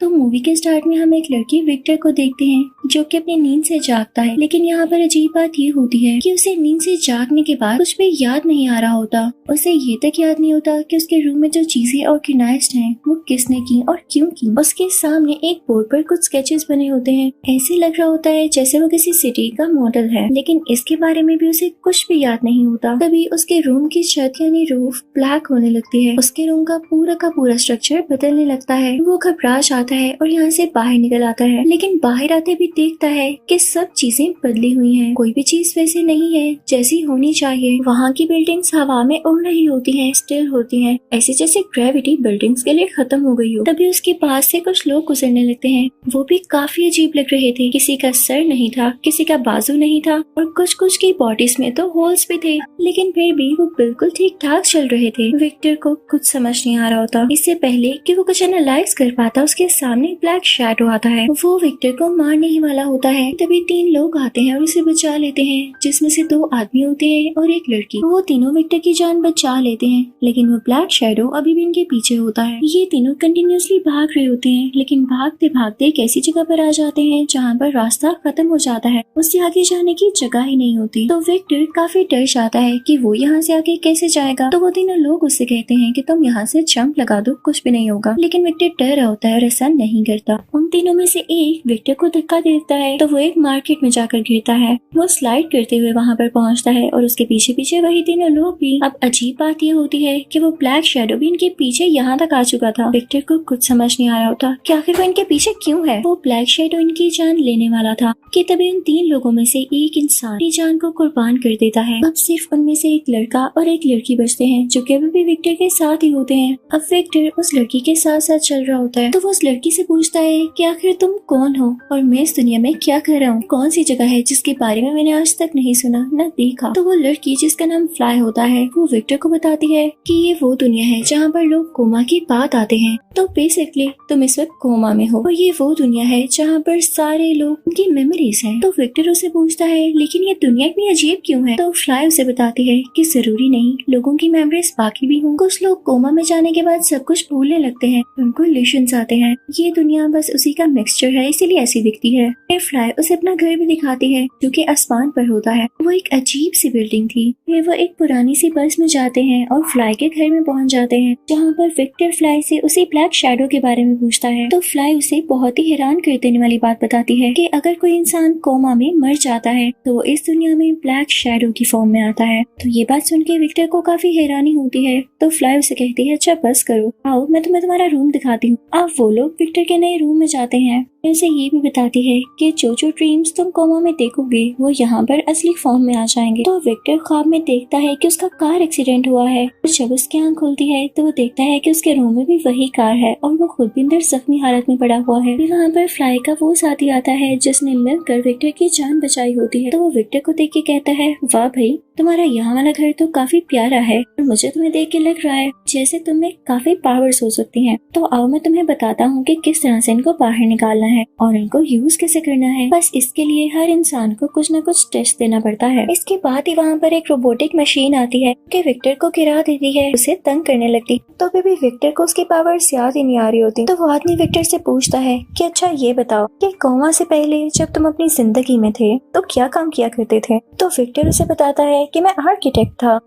तो मूवी के स्टार्ट में हम एक लड़की विक्टर को देखते हैं जो कि अपनी नींद से जागता है। लेकिन यहाँ पर अजीब बात ये होती है कि उसे नींद से जागने के बाद कुछ भी याद नहीं आ रहा होता। उसे ये तक याद नहीं होता कि उसके रूम में जो चीजें ऑर्गेनाइज्ड हैं वो किसने की और क्यों की। उसके सामने एक बोर्ड पर कुछ स्केचेस बने होते हैं। ऐसे लग रहा होता है जैसे वो किसी सिटी का मॉडल है, लेकिन इसके बारे में भी उसे कुछ भी याद नहीं होता। तभी उसके रूम की छत यानी रूफ ब्लैक होने लगती है। उसके रूम का पूरा स्ट्रक्चर बदलने लगता है। वो घबरा जाता है और यहाँ से बाहर निकल आता है, लेकिन बाहर आते भी देखता है कि सब चीजें बदली हुई हैं। कोई भी चीज वैसे नहीं है जैसी होनी चाहिए। वहाँ की बिल्डिंग्स हवा में उड़ रही होती हैं, स्टिल होती हैं, ऐसे जैसे ग्रेविटी बिल्डिंग्स के लिए खत्म हो गई हो। तभी उसके पास से कुछ लोग गुजरने लगते हैं। वो भी काफी अजीब लग रहे थे। किसी का सर नहीं था, किसी का बाजू नहीं था और कुछ की बॉडीज में तो होल्स भी थे, लेकिन फिर भी वो बिल्कुल ठीक ठाक चल रहे थे। विक्टर को कुछ समझ नहीं आ रहा होता। इससे पहले कि वो कुछ एनालाइज कर पाता, उसके सामने ब्लैक शैडो आता है। वो विक्टर को मारने ही वाला होता है। तभी 3 लोग आते हैं और उसे बचा लेते हैं, जिसमें से 2 आदमी होते हैं और एक लड़की। वो तीनों विक्टर की जान बचा लेते हैं, लेकिन वो ब्लैक शैडो अभी भी इनके पीछे होता है। ये तीनों कंटिन्यूअसली भाग रहे होते हैं, लेकिन भागते भागते एक ऐसी जगह पर आ जाते हैं जहाँ पर रास्ता खत्म हो जाता है। उससे आगे जाने की जगह ही नहीं होती। तो विक्टर काफी डर जाता है कि वो यहाँ से आगे कैसे जाएगा। तो वो तीनों लोग उससे कहते हैं कि तुम यहाँ से जंप लगा दो, कुछ भी नहीं होगा। लेकिन विक्टर डर रहा होता है और ऐसा नहीं करता। उन तीनों में से एक विक्टर को धक्का देता है तो वो एक मार्केट में जाकर गिरता है। वो स्लाइड करते हुए वहाँ पर पहुँचता है और उसके पीछे पीछे वही तीनों लोग भी। अब अजीब बात ये होती है कि वो ब्लैक शैडो भी इनके पीछे यहाँ तक आ चुका था। विक्टर को कुछ समझ नहीं आ रहा होता कि आखिर वो इनके पीछे क्यों है। वो ब्लैक शैडो इनकी जान लेने वाला था कि तभी उन 3 लोगों में से एक इंसान अपनी जान को कुर्बान कर देता है। अब सिर्फ उनमें से एक लड़का और एक लड़की बचते हैं जो कि अभी भी विक्टर के साथ ही होते हैं। अब विक्टर उस लड़की के साथ साथ चल रहा होता है तो वो उस लड़की से पूछता है कि आखिर तुम कौन हो और मैं इस दुनिया में क्या कर रहा हूँ। कौन सी जगह है जिसके बारे में मैंने आज तक नहीं सुना न देखा। तो वो लड़की जिसका नाम फ्लाई होता है वो विक्टर को बताती है कि ये वो दुनिया है जहाँ पर लोग कोमा की बात आते हैं। तो बेसिकली तुम इस वक्त कोमा में हो और ये वो दुनिया है जहाँ पर सारे लोग उनकी मेमोरीज हैं। तो विक्टर उसे पूछता है लेकिन ये दुनिया इतनी अजीब क्यों है। तो फ्लाई उसे बताती है कि जरूरी नहीं, लोगों की मेमोरीज बाकी भी हों। कुछ लोग कोमा में जाने के बाद सब कुछ भूलने लगते हैं, उनको इल्यूशंस आते हैं। ये दुनिया बस उसी का मिक्सचर है, इसीलिए ऐसी दिखती है। फिर फ्लाई उसे अपना घर भी दिखाती है जो कि आसमान पर होता है। वो एक अजीब सी बिल्डिंग थी। फिर वो एक पुरानी सी बस में जाते हैं और फ्लाई के घर में पहुंच जाते हैं जहाँ पर विक्टर फ्लाई से उसी ब्लैक शैडो के बारे में पूछता है। तो फ्लाई उसे बहुत ही हैरान कर देने वाली बात बताती है कि अगर कोई इंसान कोमा में मर जाता है तो वो इस दुनिया में ब्लैक शैडो की फॉर्म में आता है। तो ये बात सुन के विक्टर को काफी हैरानी होती है। तो फ्लाई उसे कहती है अच्छा बस करो, आओ मैं तुम्हें तुम्हारा रूम दिखाती हूँ। अब वो लोग विक्टर के नए रूम में जाते हैं। उसे ये भी बताती है कि जो ड्रीम्स तुम कोमा में देखोगे वो यहाँ पर असली फॉर्म में आ जाएंगे। तो विक्टर ख्वाब में देखता है कि उसका कार एक्सीडेंट हुआ है और जब उसकी आंख खुलती है तो वो देखता है कि उसके रूम में भी वही कार है और वो खुद भी अंदर जख्मी हालत में पड़ा हुआ है। फिर वहाँ पर फ्लाई का वो साथी आता है जिसने मिलकर विक्टर की जान बचाई होती है। तो वो विक्टर को देख के कहता है वाह भाई, तुम्हारा यहाँ वाला घर तो काफी प्यारा है और मुझे तुम्हें देख के लग रहा है जैसे तुम्हें काफी पावर्स हो सकती हैं। तो आओ मैं तुम्हें बताता हूँ कि किस तरह से इनको बाहर निकालना है और इनको यूज कैसे करना है। बस इसके लिए हर इंसान को कुछ न कुछ टेस्ट देना पड़ता है। इसके बाद ही वहाँ पर एक रोबोटिक मशीन आती है कि विक्टर को गिरा देती है, उसे तंग करने लगती। तो अभी भी विक्टर को उसकी पावर्स याद ही नहीं आ रही होती। तो वो आदमी विक्टर से पूछता है कि अच्छा ये बताओ कि कोमा से पहले जब तुम अपनी जिंदगी में थे तो क्या काम किया करते थे। तो विक्टर उसे बताता है कि मैं आर्किटेक्ट था।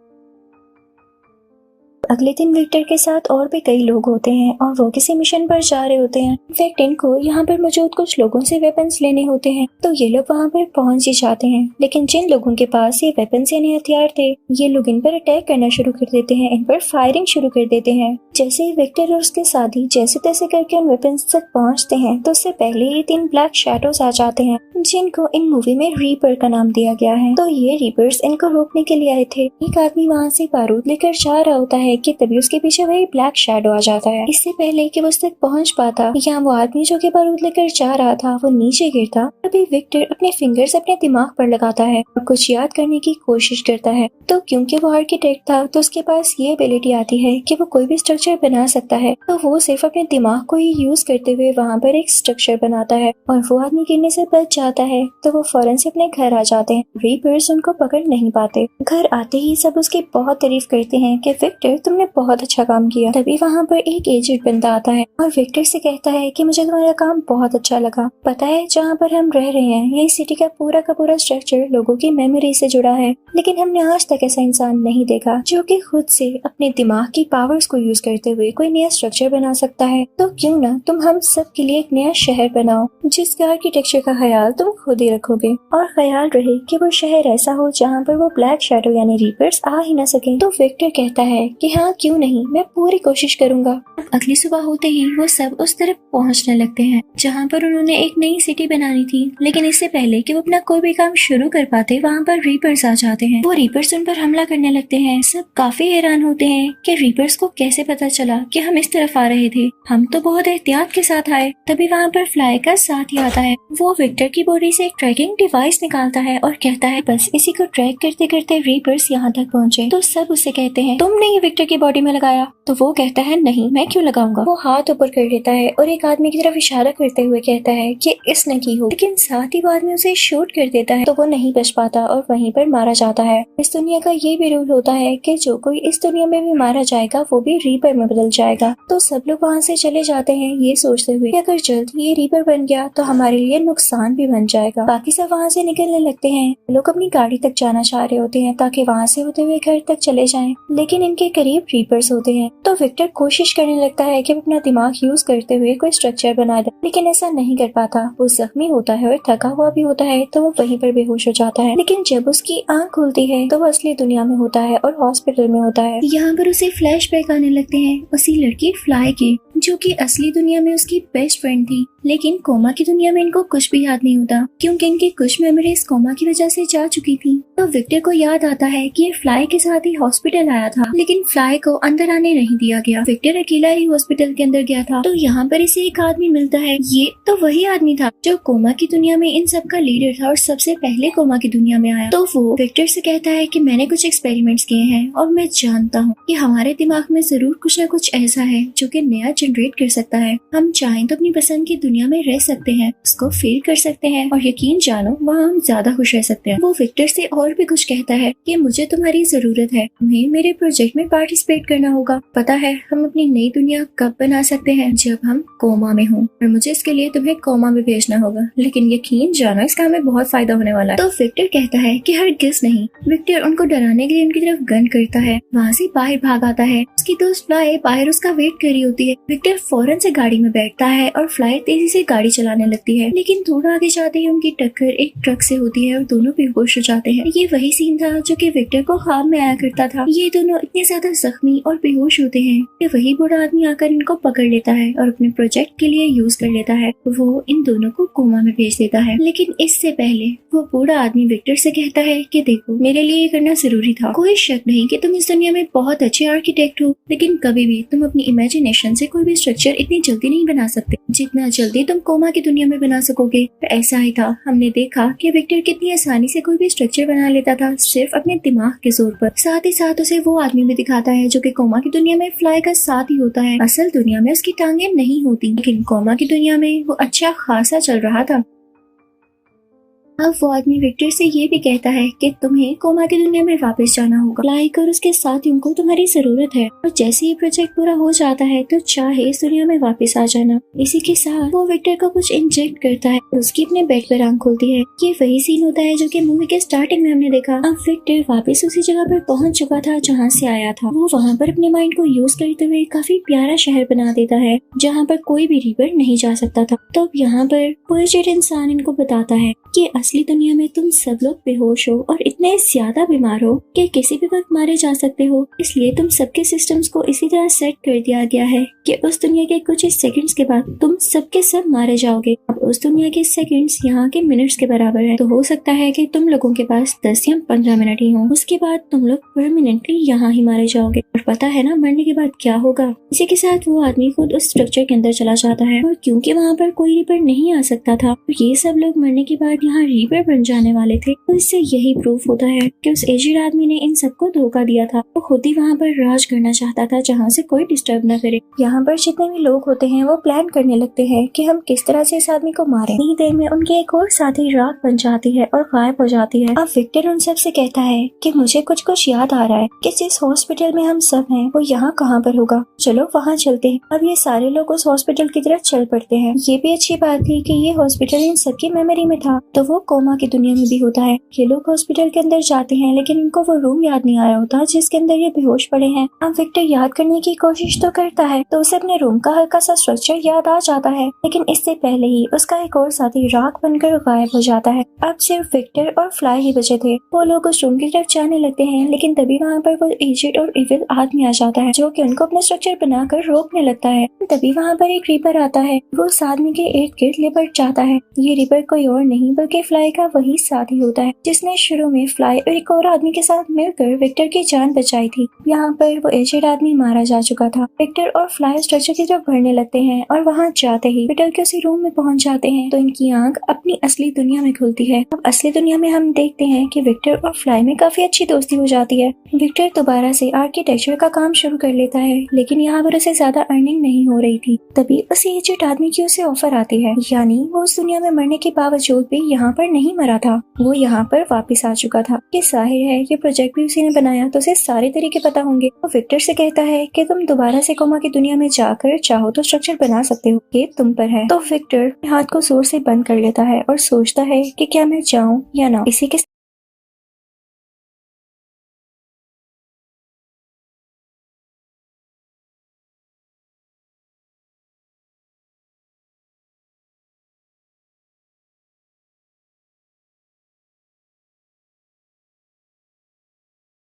अगले दिन विक्टर के साथ और भी कई लोग होते हैं और वो किसी मिशन पर जा रहे होते हैं। विक्टर को यहाँ पर मौजूद कुछ लोगों से वेपन्स लेने होते हैं। तो ये लोग वहाँ पर पहुँच ही जाते हैं, लेकिन जिन लोगों के पास ये वेपन्स यानी हथियार थे ये लोग इन पर अटैक करना शुरू कर देते हैं, इन पर फायरिंग शुरू कर देते हैं। जैसे ही विक्टर और उसके साथी जैसे तैसे करके उन वेपन्स तक पहुँचते हैं तो उससे पहले ये 3 ब्लैक शैडोज आ जाते हैं जिनको इन मूवी में रीपर का नाम दिया गया है। तो ये रीपर्स इनको रोकने के लिए आए थे। एक आदमी वहाँ से बारूद लेकर जा रहा होता है कि तभी उसके पीछे वही ब्लैक शैडो आ जाता है। इससे पहले कि वो उस तक पहुंच पाता, यहाँ वो आदमी जो कि बारूद लेकर जा रहा था वो नीचे गिरता। तभी विक्टर अपने फिंगर्स अपने दिमाग पर लगाता है और कुछ याद करने की कोशिश करता है। तो क्योंकि वो आर्किटेक्ट था तो उसके पास ये एबिलिटी आती है कि वो कोई भी स्ट्रक्चर बना सकता है। तो वो सिर्फ अपने दिमाग को ही यूज करते हुए वहाँ पर एक स्ट्रक्चर बनाता है और वो आदमी गिरने से बच जाता है। तो वो फौरन से अपने घर आ जाते हैं। रीपर्स उनको पकड़ नहीं पाते। घर आते ही सब उसकी बहुत तारीफ करते हैं कि विक्टर तुमने बहुत अच्छा काम किया। तभी वहाँ पर एक एजेड बंदा आता है और विक्टर से कहता है कि मुझे तुम्हारा काम बहुत अच्छा लगा। पता है जहाँ पर हम रह रहे हैं ये सिटी का पूरा स्ट्रक्चर लोगों की मेमोरी से जुड़ा है, लेकिन हमने आज तक ऐसा इंसान नहीं देखा जो कि खुद से अपने दिमाग की पावर्स को यूज करते हुए कोई नया स्ट्रक्चर बना सकता है। तो क्यों ना तुम हम सब के लिए एक नया शहर बनाओ जिसके आर्किटेक्चर का ख्याल तुम खुद ही रखोगे, और ख्याल रहे कि वो शहर ऐसा हो जहाँ पर वो ब्लैक शैडो यानी रीपर्स आ ही न सके। तो विक्टर कहता है कि हाँ क्यों नहीं, मैं पूरी कोशिश करूंगा। अगली सुबह होते ही वो सब उस तरफ पहुँचने लगते हैं जहाँ पर उन्होंने एक नई सिटी बनानी थी, लेकिन इससे पहले कि वो अपना कोई भी काम शुरू कर पाते वहाँ पर रीपर्स आ जाते हैं। वो रीपर्स उन पर हमला करने लगते हैं। सब काफी हैरान होते हैं कि रीपर्स को कैसे पता चला कि हम इस तरफ आ रहे थे, हम तो बहुत एहतियात के साथ आए। तभी वहाँ पर फ्लाई का साथ ही आता है। वो विक्टर की बॉडी से एक ट्रैकिंग डिवाइस निकालता है और कहता है बस इसी को ट्रैक करते करते रीपर्स यहाँ तक पहुँचे। तो सब उससे कहते हैं तुमने ये विक्टर की बॉडी में लगाया। तो वो कहता है नहीं, मैं क्यों लगाऊंगा। वो हाथ ऊपर कर लेता है और एक आदमी की तरफ इशारा करते हुए कहता है कि इसने की हो, लेकिन साथ ही वो आदमी उसे शूट कर देता है। तो वो नहीं बच पाता और वहीं पर मारा जाता है। इस दुनिया का ये भी रूल होता है कि जो कोई इस दुनिया में भी मारा जाएगा वो भी रीपर में बदल जाएगा। तो सब लोग वहाँ से चले जाते हैं ये सोचते हुए कि अगर जल्द ये रीपर बन गया तो हमारे लिए नुकसान भी बन जाएगा। बाकी सब वहाँ से निकलने लगते हैं। लोग अपनी गाड़ी तक जाना चाह रहे होते हैं ताकि वहाँ से होते हुए घर तक चले जाएं, लेकिन इनके करीब रीपर्स होते हैं। तो विक्टर कोशिश करने लगता है कि अपना दिमाग यूज करते हुए कोई स्ट्रक्चर बना दे, लेकिन ऐसा नहीं कर पाता। वो जख्मी होता है और थका हुआ भी होता है, तो वो वहीं पर बेहोश हो जाता है। लेकिन जब उसकी आंख खुलती है तो वो असली दुनिया में होता है और हॉस्पिटल में होता है। यहाँ पर उसे फ्लैशबैक आने लगते हैं उसी लड़की फ्लाई के, जो कि असली दुनिया में उसकी बेस्ट फ्रेंड थी, लेकिन कोमा की दुनिया में इनको कुछ भी याद नहीं होता क्योंकि इनकी कुछ मेमोरीज कोमा की वजह से जा चुकी थी। तो विक्टर को याद आता है कि ये फ्लाई के साथ ही हॉस्पिटल आया था, लेकिन फ्लाई को अंदर आने नहीं दिया गया। विक्टर अकेला ही हॉस्पिटल के अंदर गया था। तो यहाँ पर इसे एक आदमी मिलता है। ये तो वही आदमी था जो कोमा की दुनिया में इन सब का लीडर था और सबसे पहले कोमा की दुनिया में आया। तो वो विक्टर से कहता है कि मैंने कुछ एक्सपेरिमेंट्स किए हैं और मैं जानता हूँ कि हमारे दिमाग में जरूर कुछ न कुछ ऐसा है जो कि नया जनरेट कर सकता है। हम चाहें तो अपनी पसंद की दुनिया में रह सकते हैं, उसको फील कर सकते हैं और यकीन जानो वहाँ हम ज्यादा खुश रह सकते हैं। वो विक्टर से और भी कुछ कहता है कि मुझे तुम्हारी जरूरत है, तुम्हें मेरे प्रोजेक्ट में पार्टिसिपेट करना होगा। पता है हम अपनी नई दुनिया कब बना सकते हैं, जब हम कोमा में हों, और मुझे इसके लिए तुम्हें कोमा में भेजना होगा, लेकिन यकीन जानो इसका हमें बहुत फायदा होने वाला है। तो विक्टर कहता है कि हरगिज़ नहीं। विक्टर उनको डराने के लिए उनकी तरफ गन करता है। वहाँ से बाहर भाग आता है। उसकी दोस्त फ्लाई बाहर उसका वेट कर रही होती है। विक्टर फौरन से गाड़ी में बैठता है और फ्लाई तेजी से गाड़ी चलाने लगती है, लेकिन थोड़ा आगे जाते ही उनकी टक्कर एक ट्रक से होती है और दोनों बेहोश हो जाते हैं। ये वही सीन था जो कि विक्टर को ख्वाब में आया करता था। ये दोनों इतने ज्यादा जख्मी और बेहोश होते हैं कि वही बूढ़ा आदमी आकर इनको पकड़ लेता है और अपने प्रोजेक्ट के लिए यूज कर लेता है। वो इन दोनों को कोमा में भेज देता है, लेकिन इससे पहले वो बूढ़ा आदमी विक्टर से कहता है कि देखो मेरे लिए ये करना जरूरी था। कोई शक नहीं कि तुम इस दुनिया में बहुत अच्छे आर्किटेक्ट हो, लेकिन कभी भी तुम अपनी इमेजिनेशन से कोई भी स्ट्रक्चर इतनी जल्दी नहीं बना सकते जितना जल्दी तुम कोमा की दुनिया में बना सकोगे। तो ऐसा ही था। हमने देखा कि विक्टर कितनी आसानी से कोई भी स्ट्रक्चर बना लेता था सिर्फ अपने दिमाग के जोर पर। साथ ही साथ उसे वो आदमी भी दिखाता है जो कि कोमा की दुनिया में फ्लाई का साथ ही होता है। असल दुनिया में उसकी टांगे नहीं होती, लेकिन कोमा की दुनिया में वो अच्छा खासा चल रहा था। अब वो आदमी विक्टर से ये भी कहता है कि तुम्हें कोमा की दुनिया में वापस जाना होगा। फ्लाइक और उसके साथियों को तुम्हारी जरूरत है, और जैसे ही प्रोजेक्ट पूरा हो जाता है तो चाहे इस दुनिया में वापस आ जाना। इसी के साथ वो विक्टर को कुछ इंजेक्ट करता है और उसकी अपने बेड पर आंख खुलती है। ये वही सीन होता है जो कि मूवी के स्टार्टिंग में हमने देखा। अब विक्टर वापस उसी जगह पर पहुंच चुका था जहाँ से आया था। वो वहाँ पर अपने माइंड को यूज करते हुए काफी प्यारा शहर बना देता है जहाँ पर कोई भी रीपर नहीं जा सकता था। तो यहाँ पर पोएजेड इंसान इनको बताता है कि असली दुनिया में तुम सब लोग बेहोश हो और इतने ज्यादा बीमार हो कि किसी भी वक्त मारे जा सकते हो। इसलिए तुम सबके सिस्टम्स को इसी तरह सेट कर दिया गया है कि उस दुनिया के कुछ सेकंड्स के बाद तुम सबके सब मारे जाओगे। अब उस दुनिया के सेकंड्स यहाँ के मिनट्स के बराबर है, तो हो सकता है कि तुम लोगों के पास 10 या 15 मिनट ही हो। उसके बाद तुम लोग परमानेंटली यहाँ ही मारे जाओगे। और पता है ना मरने के बाद क्या होगा। इसी के साथ वो आदमी खुद उस स्ट्रक्चर के अंदर चला जाता है, और क्योंकि वहाँ पर कोई रीपर नहीं आ सकता था, तो ये सब लोग मरने के बाद यहाँ रीपर बन जाने वाले थे। तो इससे यही प्रूफ होता है कि उस एजेड आदमी ने इन सबको धोखा दिया था। वो खुद ही वहाँ पर राज करना चाहता था जहाँ से कोई डिस्टर्ब न करे। यहाँ यहाँ पर जितने भी लोग होते हैं वो प्लान करने लगते हैं कि हम किस तरह से इस आदमी को मारें। इतनी देर में उनके एक और साथी राख बन जाती है और गायब हो जाती है। अब विक्टर उन सब से कहता है कि मुझे कुछ याद आ रहा है कि जिस हॉस्पिटल में हम सब हैं वो यहाँ कहाँ पर होगा, चलो वहाँ चलते हैं। अब ये सारे लोग उस हॉस्पिटल की तरफ चल पड़ते हैं। ये भी अच्छी बात थी कि ये हॉस्पिटल इन सबकी मेमोरी में था, तो वो कोमा की दुनिया में भी होता है। ये लोग हॉस्पिटल के अंदर जाते हैं लेकिन इनको वो रूम याद नहीं आ रहा होता जिसके अंदर ये बेहोश पड़े हैं। अब विक्टर याद करने की कोशिश तो करता है तो उसे अपने रूम का हल्का सा स्ट्रक्चर याद आ जाता है, लेकिन इससे पहले ही उसका एक और साथी राख बनकर गायब हो जाता है। अब सिर्फ विक्टर और फ्लाई ही बचे थे। वो लोग उस रूम की तरफ जाने लगते हैं लेकिन तभी वहाँ पर वो एजेड और इविल आदमी आ जाता है जो कि उनको अपना स्ट्रक्चर बनाकर रोकने लगता है। तभी वहाँ पर एक रीपर आता है। वो उस आदमी के इर्द गिर्द लिपट जाता है। ये रीपर कोई और नहीं बल्कि फ्लाई का वही साथी होता है जिसने शुरू में फ्लाई और एक और आदमी के साथ मिलकर विक्टर की जान बचाई थी। यहाँ पर वो एजेड आदमी मारा जा चुका था। विक्टर और फ्लाई स्ट्रक्चर की तरफ बढ़ने लगते हैं और वहाँ जाते ही विक्टर के उसी रूम में पहुँच जाते हैं तो इनकी आंख अपनी असली दुनिया में खुलती है। अब असली दुनिया में हम देखते हैं कि विक्टर और फ्लाई में काफी अच्छी दोस्ती हो जाती है। विक्टर दोबारा से आर्किटेक्चर का काम शुरू कर लेता है लेकिन यहाँ पर उसे ज्यादा अर्निंग नहीं हो रही थी। तभी उस एजेड आदमी की उसे ऑफर आती है, यानी वो उस दुनिया में मरने के बावजूद भी यहाँ पर नहीं मरा था, वो यहाँ पर वापस आ चुका था। ये जाहिर है ये प्रोजेक्ट भी उसी ने बनाया तो उसे सारे तरीके पता होंगे। वो विक्टर से कहता है कि तुम दोबारा से कोमा की दुनिया में जाकर चाहो तो स्ट्रक्चर बना सकते हो, ये तुम पर है। तो विक्टर हाथ को जोर से बंद कर लेता है और सोचता है कि क्या मैं जाऊँ या ना। इसी के